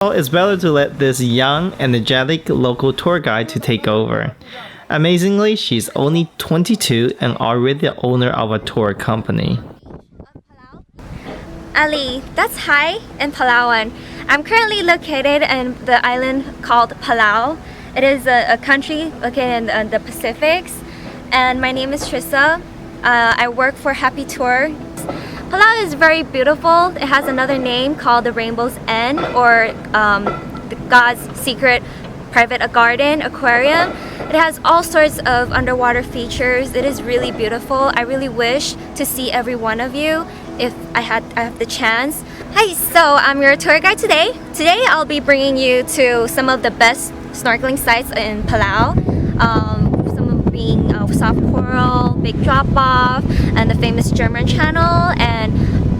It's better to let this young, energetic local tour guide to take over. Amazingly, she's only 22 and already the owner of a tour company. Ali, that's hi in Palauan. I'm currently located in the island called Palau. It is a country located in the Pacifics, and my name is Trissa. I work for Happy Tour. Palau is very beautiful. It has another name called the Rainbow's End, or the God's Secret Private Garden Aquarium. It has all sorts of underwater features. It is really beautiful. I really wish to see every one of you if I have the chance. Hi, so I'm your tour guide today. Today I'll be bringing you to some of the best snorkeling sites in Palau. Some of being soft coral, big drop-off, and the famous German Channel, and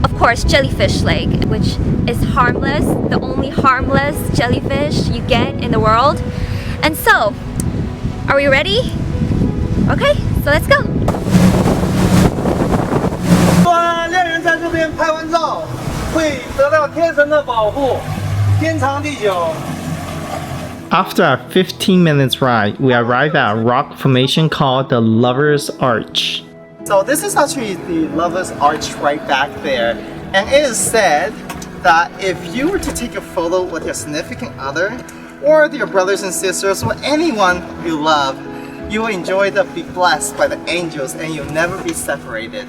of course Jellyfish Lake, which is harmless, the only harmless jellyfish you get in the world. And so, are we ready? Okay, so let's go. 恋人在这边拍完照，会得到天神的保护，天长地久。 After a 15 minutes ride, we arrive at a rock formation called the Lover's Arch. So this is actually the Lover's Arch right back there, and it is said that if you were to take a photo with your significant other, or your brothers and sisters, or anyone you love, you will enjoy to be blessed by the angels, and you'll never be separated.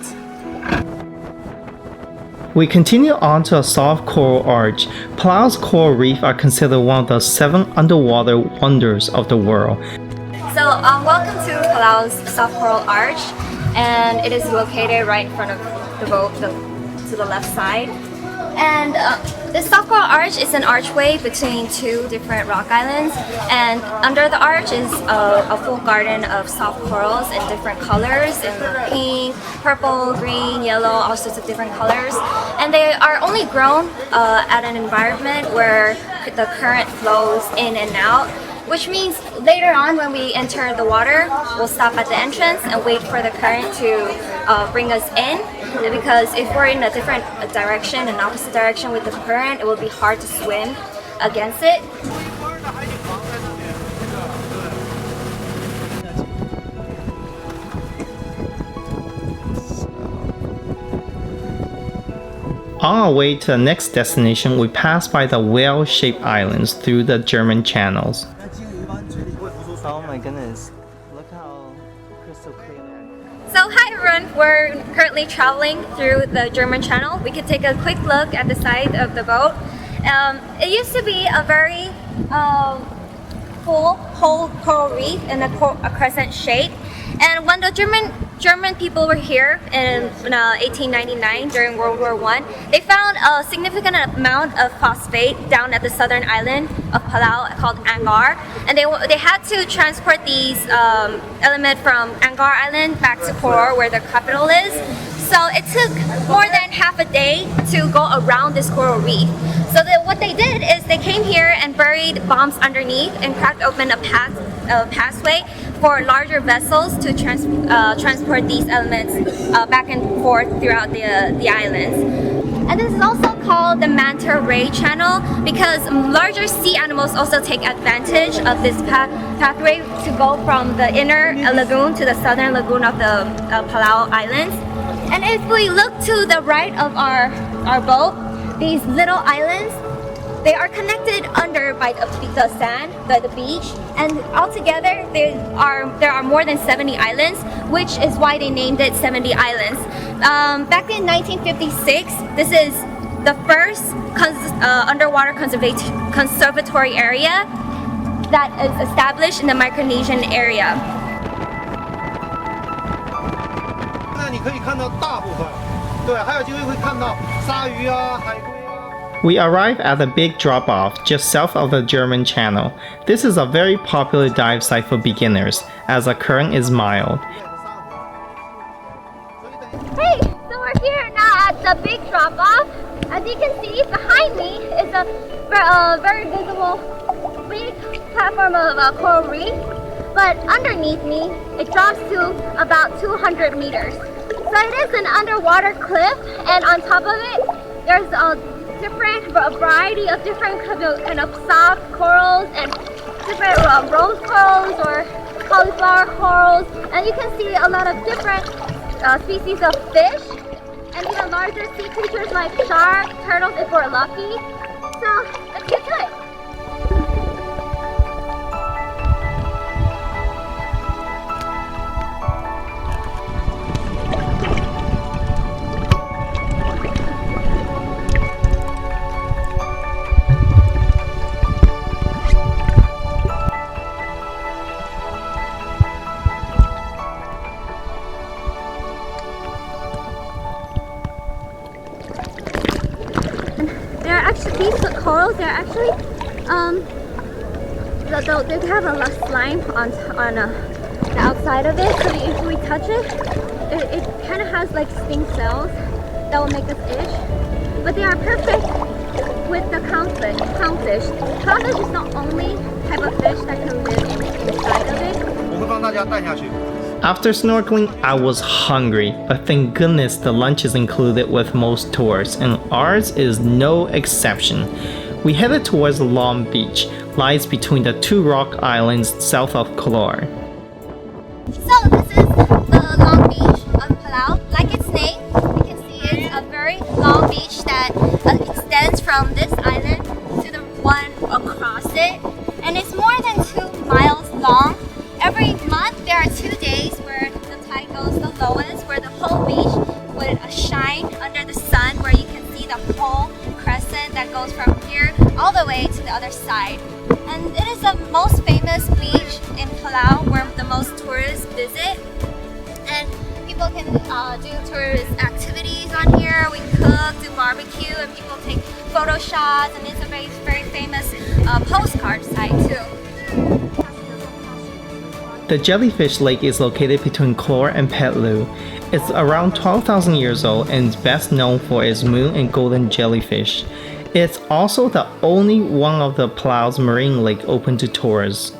We continue on to a soft coral arch. Palau's coral reef are considered one of the 7 underwater wonders of the world. So welcome to Palau's soft coral arch, and it is located right in front of the boat to the left side. And the soft coral arch is an archway between 2 different rock islands, and under the arch is a full garden of soft corals in different colors, in pink, purple, green, yellow, all sorts of different colors. And they are only grown at an environment where the current flows in and out, which means later on when we enter the water, we'll stop at the entrance and wait for the current to bring us in. Because if we're in a different direction, an opposite direction with the current, it will be hard to swim against it. On our way to the next destination, we pass by the whale-shaped islands through the German channels. Oh my goodness, look how crystal clear. So hi everyone, we're currently traveling through the German Channel. We can take a quick look at the side of the boat. It used to be a very full whole coral reef in a crescent shape. And when the German people were here in 1899 during World War I, they found a significant amount of phosphate down at the southern island of Palau called Angar, and they had to transport these element from Angar Island back to Koror, where the capital is. So it took more than half a day to go around this coral reef. So what they did is they came here and buried bombs underneath and cracked open a pathway for larger vessels to transport these elements back and forth throughout the islands. And this is also called the manta ray channel because larger sea animals also take advantage of this pathway to go from the inner lagoon to the southern lagoon of the Palau Islands. And if we look to the right of our boat, these little islands, they are connected under by the sand, by the beach, and altogether there are more than 70 islands, which is why they named it 70 Islands. Back in 1956, this is the first underwater conservatory area that is established in the Micronesian area. 那你可以看到大部分，对，还有机会会看到鲨鱼啊、海龟啊。 We arrive at a big drop-off just south of the German Channel. This is a very popular dive site for beginners, as the current is mild. Hey, so we're here now at the big drop-off. As you can see, behind me is a very visible big platform of coral reef. But underneath me, it drops to about 200 meters. So it is an underwater cliff, and on top of it, there's a variety of different kind of soft corals and different rose corals or cauliflower corals, and you can see a lot of different species of fish and even larger sea creatures like sharks, turtles if we're lucky. So let's get to it. These corals, they're actually they have a lot of slime on the outside of it, so if we touch it, it kind of has like sting cells that will make us itch. But they are perfect with the clownfish. Clownfish is the only type of fish that can live inside of it. 我会帮大家带下去。 After snorkeling, I was hungry, but thank goodness the lunch is included with most tours, and ours is no exception. We headed towards Long Beach, lies between the two rock islands south of Palau. So this is the Long Beach of Palau. Like its name, you can see it's a very long beach that extends from this island to the one across it, and it's more than 2 miles long. Every month there are 2 days where the tide goes the lowest, where the whole beach would shine under the sun, where you can see the whole crescent that goes from here all the way to the other side. And it is the most famous beach in Palau where the most tourists visit. And people can do tourist activities on here. We cook, do barbecue, and people take photo shots, and it's a very, very famous postcard site too. The jellyfish lake is located between Clore and Palau. It's around 12,000 years old and is best known for its moon and golden jellyfish. It's also the only one of the Palau's marine lake open to tourists.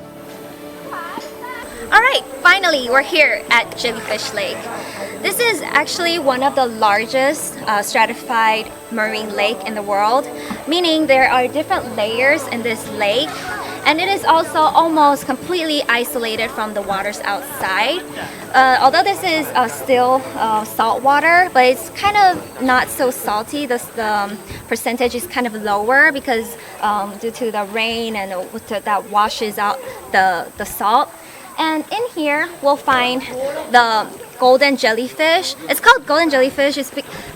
Alright, finally we're here at Jellyfish Lake. This is actually one of the largest stratified marine lake in the world, meaning there are different layers in this lake, and it is also almost completely isolated from the waters outside. Although this is still salt water, but it's kind of not so salty. The percentage is kind of lower because due to the rain and that washes out the salt. And in here we'll find the golden jellyfish. It's called golden jellyfish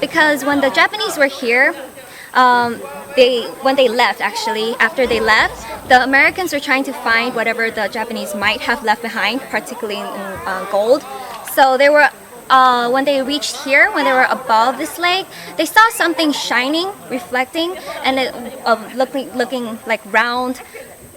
because when the Japanese were here, when they left, actually, after they left, the Americans were trying to find whatever the Japanese might have left behind, particularly in gold. So they were, when they reached here, when they were above this lake, they saw something shining, reflecting, and it looking like round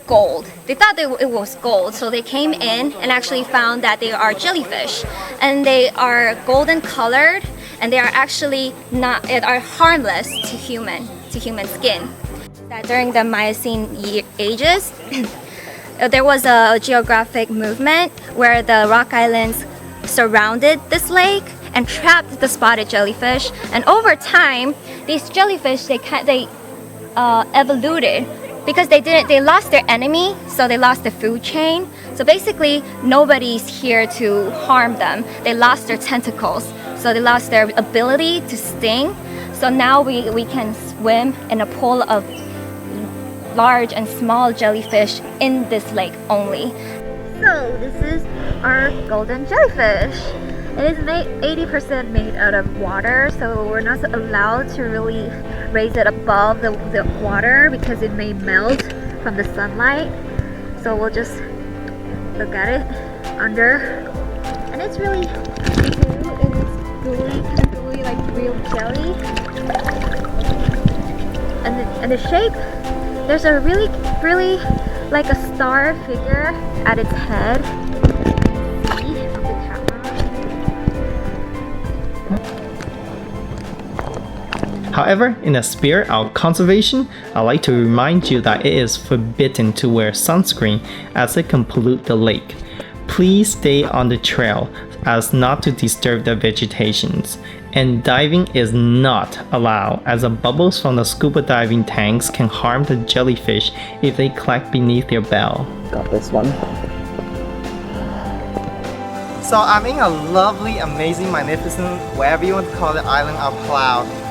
gold. They thought it was gold, so they came in and actually found that they are jellyfish, and they are golden colored, and they are actually are harmless to human skin. That during the Miocene ages, there was a geographic movement where the rock islands surrounded this lake and trapped the spotted jellyfish, and over time these jellyfish they evolved because they lost their enemy, so they lost the food chain. So basically nobody's here to harm them. They lost their tentacles, so they lost their ability to sting. So now we can swim in a pool of large and small jellyfish in this lake only. So this is our golden jellyfish. It is 80% made out of water, so we're not allowed to really raise it above the water because it may melt from the sunlight. So we'll just look at it under, and it's really cute, and it's gooey, kind of gooey, like real jelly. And the shape, there's a really like a star figure at its head. However, in the spirit of conservation, I'd like to remind you that it is forbidden to wear sunscreen as it can pollute the lake. Please stay on the trail as not to disturb the vegetations. and diving is not allowed as the bubbles from the scuba diving tanks can harm the jellyfish if they collect beneath their bell. Got this one. So I'm in a lovely, amazing, magnificent, whatever you want to call it, island of Palau.